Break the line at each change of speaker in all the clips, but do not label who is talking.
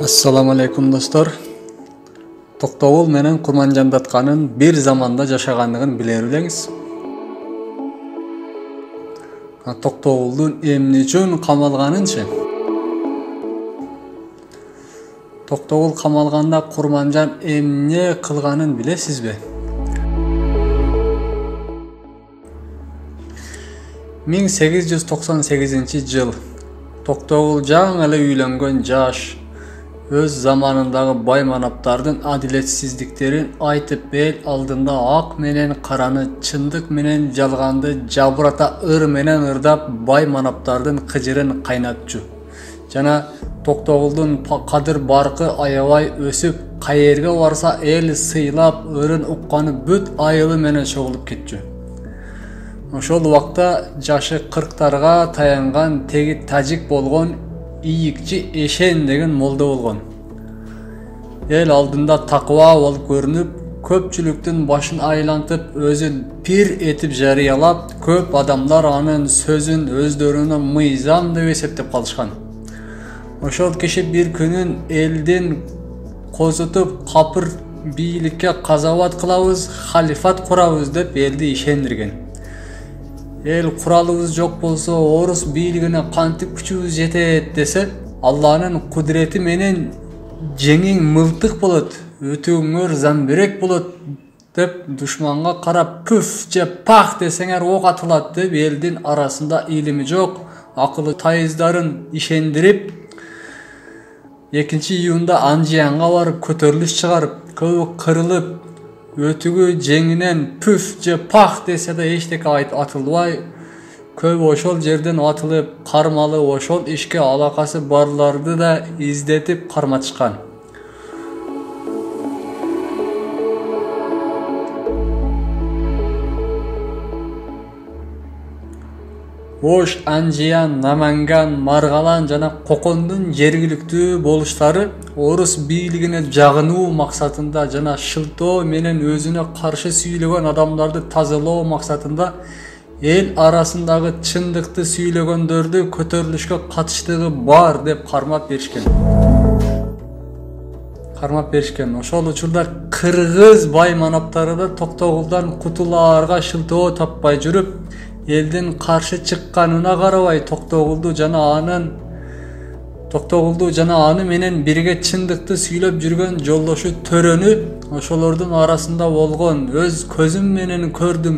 Assalamu alaikum dostlar. Токтогул менен Курманжан Датканын бир заманда жашагандыгын биле билеңиз. Токтогулдун эмне үчүн камалганынчы? Токтогул камалганда Курманжан эмне кылганын билесизби? 1898 жыл. Токтогул жаңы эле үйлөнгөн жаш. Өз заманындагы бай манаптардын адилетсиздиктерин айтып эл алдында ак менен караны, чындык менен жалганды жабырата ыр менен ырдап бай манаптардын кыжырын кайнатчу. Жана Токтогулдун кадыр баркы аябай өсүп, каерге барса эл сыйлап, ырын укканы бүт айылы менен чогулуп кетчү. Ошол убакта жашы 40-тарга таянган теги тажик болгон ийикчи Эшен деген молдо болгон. Эл алдында такыба болуп көрүнүп, көпчүлүктүн башын айлантып, өзүн пир этип жарыялап, көп адамдар анын сөзүн өздөрүнө мыйзам деп эсептеп калышкан. Ошол киши бир күнүн элдин козутуп, капыр бийликке казават кылабыз, халифат курабыз деп элди ишендирген. Эл куралыбыз жок болсо, орус бийлигине кантип күчүбүз жетет десе, Алланын кудурети менен жеңиң мылтык болот, өтүүңөр замбирек болот деп душманга карап пүф же пах десеңер ок атылат деп элдин арасында илими жок, акылы тайыздарын ишендирип, 2-июнда Анжиянга барып көтөрүлүш чыгарып, көбү кырылып, өтүгү жеңинен пүф же пах десе да эчтеке атылбай, көп ошол жерден атылып, кармалы ошол ишке алакасы барларды да издетип карматышкан. Ош, Анжиян, Наманган, Маргалан жана Кокондун жергиликтүү болуштары орус бийлигине жагынуу максатында жана шылтоо менен өзүнө каршы сүйлөгөн адамдарды тазалоо максатында эл арасындагы чындыкты сүйлөгөндөрдү көтөрүлүшкө катыштыгы бар деп кармап беришкен. Ошол учурда кыргыз бай манаптары да Токтогулдан кутулаарга шылтоо таппай жүрүп, элдин каршы чыкканына карабай Токтогулду жана аны менен бирге чындыкты сүйлөп жүргөн жолдошу Төрөнү ошолордун арасында болгон, өз көзүм менен көрдүм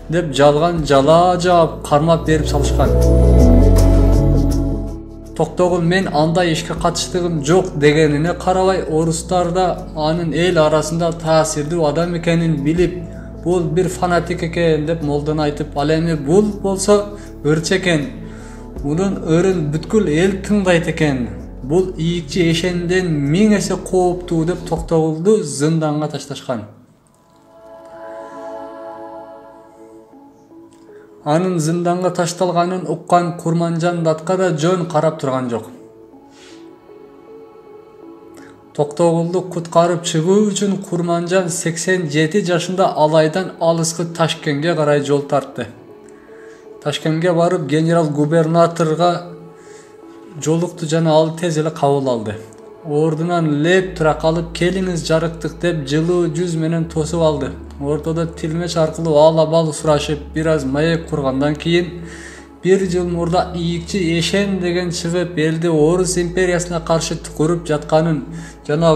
деп жалган жала жаап кармап берип салышкан. Токтогул мен андай ишке катыштыгым жок дегенине карабай, орустар да анын эл арасында таасирдүү адам экенин билип, бул бир фанатик экен деп молдон айтып, ал эми бул болсо ырчы экен, мунун ырын бүткүл эл тыңдайт экен, бул ийикчи Эшенден 1000 эсе кооптуу деп Токтогулду зынданга ташташкан. Анын зынданга ташталганын уккан Курманжан Датка да жөн карап турган жок. Токтогулду куткарып чыгуу үчүн Курманжан 87 жашында Алайдан алыскы Ташкентке карай жол тартты. Ташкентке барып генерал-губернаторга жолукту жана ал тез эле кабыл алды. Ордунан леп тура калып, келиңиз жарыктык деп жылуу жүз менен тосуп алды. Ортодо тилмеч аркылуу ал-абал сурашып, бир аз маек кургандан кийин, 1 жыл мурда ийикчи Эшен деген чыгып, элди Орус империясына каршы түкүрүп жатканын жана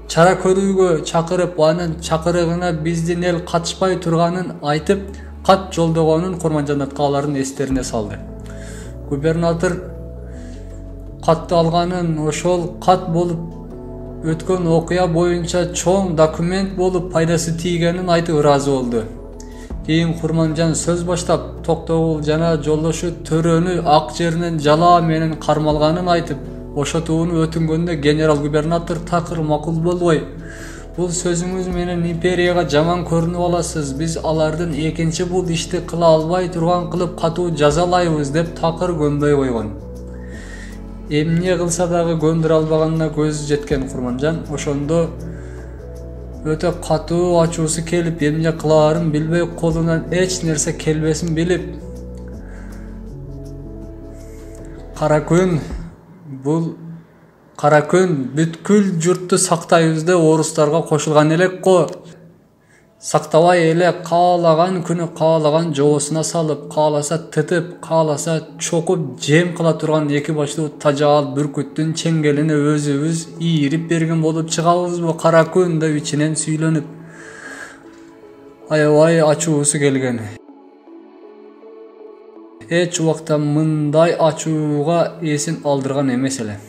чара көрүүгө чакырып, анын чакырыгына биздин эл катышпай турганын айтып, кат жолдогонун Курманжан Датка алардын эстерине салды. Губернатор катты алганын, ошол кат болуп өткөн окуя боюнча чоң документ болуп пайдасы тийгенин айтып ыраазы болду. Кийин Курманжан сөз баштап, Токтогул жана жолдошу Төрөнү ак жеринен жала менен кармалганын айтып, бошотууну өтүнгөндө генерал-губернатор такыр макул болбой, бул сөзүңүз менен империяга жаман көрүнүп аласыз, биз алардын экинчи бул ишти кыла албай турган кылып катуу жазалайбыз деп такыр көнбөй койгон. Эмне кылса дагы көндүрө албаганына көзү жеткен Курманжан ошондо өтө катуу ачуусу келип, эмне кылаарын билбей, колунан эч нерсе келбесин билип, кара күн, бул Каракөн бүткүл журтту сактайбыз деп орустарга кошулган элек го. Сактабай эле каалаган күнү каалаган жоосуна салып, кааласа тытып, кааласа чокуп жем кыла турган эки баштуу тажаал бүркүттүн чеңгелине өзүбүз ийирип берген болуп чыгабызбы Каракөн деп ичинен сүйлөнүп. Аябай ачуусу келген. Эч убакта мындай ачууга эсин алдырган эмес эле.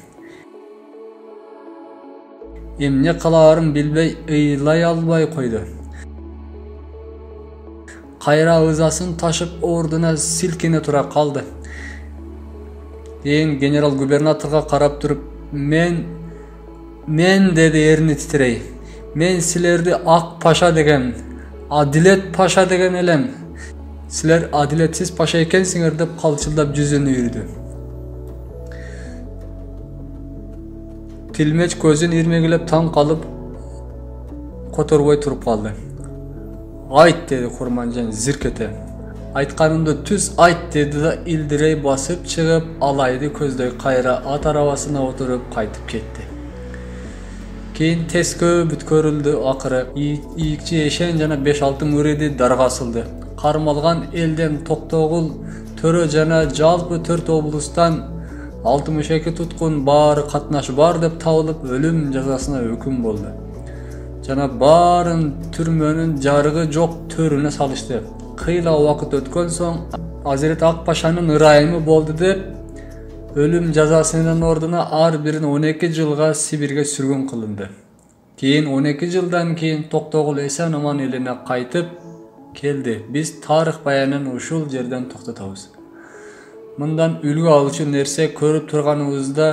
Эмне кылаарын билбей ыйлай албай койду. Кайра ызасын ташып ордуна силкине тура калды. Кийин генерал губернаторго карап туруп, мен деди эрини титирей. Мен силерди ак паша деген, адилет паша деген элем. Силер адилетсиз паша экенсиңер деп калчылдап жүзүнө үйрүдү. Тилмеч көзүн ирмегилеп таң калып которбой туруп калды. Айт деди Курманжан зиркете. Айтканымды түз айт деди да илдирей басып чыгып алайды көздөй кайра ат арабасына отуруп кайтып кетти. Кийин тескөө бүткөрүлдү, акыры ийикчи эшен жана 5-6 мүриди дарга асылды. Кармалган элден Токтогул төрө жана жалпы 4 облустан 62 туткун баары катнашы бар деп табылып өлүм жазасына өкүм болду. Жана баарын түрмөнүн жарыгы жок төрүнө салышты. Кыйла убакыт өткөн соң Азирет Ак Пашанын ырайымы болду деп өлүм жазасынын ордуна ар бирин 12 жылга Сибирге сүргүн кылынды. Кийин 12 жылдан кийин Токтогул эсен аман элине кайтып келди. Биз тарых баянын ушул жерден токтотобуз. Мындан үлгү алчу нерсе көрүп турганыбызда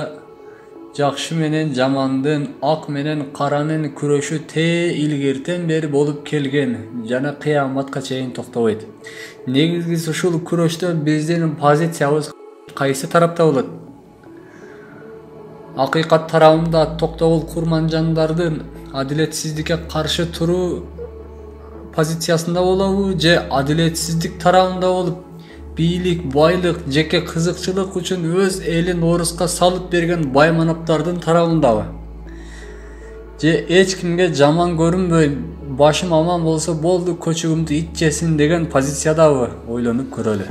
жакшы менен жамандын, ак менен каранын күрөшү илгертен бери болуп келген жана кыяматка чейин токтобойт. Негизгиси ушул күрөштө биздин позициябыз кайсы тарапта болот? Акыйкат тарабында Токтогул Курманжандардын адилетсиздикке каршы туруу позициясында болобу же адилетсиздик тарабында болуп бийлик, байлык, жеке кызыкчылык үчүн өз элин оруска салып берген байманаптардын тарабындабы? Же эч кимге жаман көрүнбөй, башым аман болсо болду, көчөгүмдү ит жесин деген позициядабы? Ойлонуп көрөлү.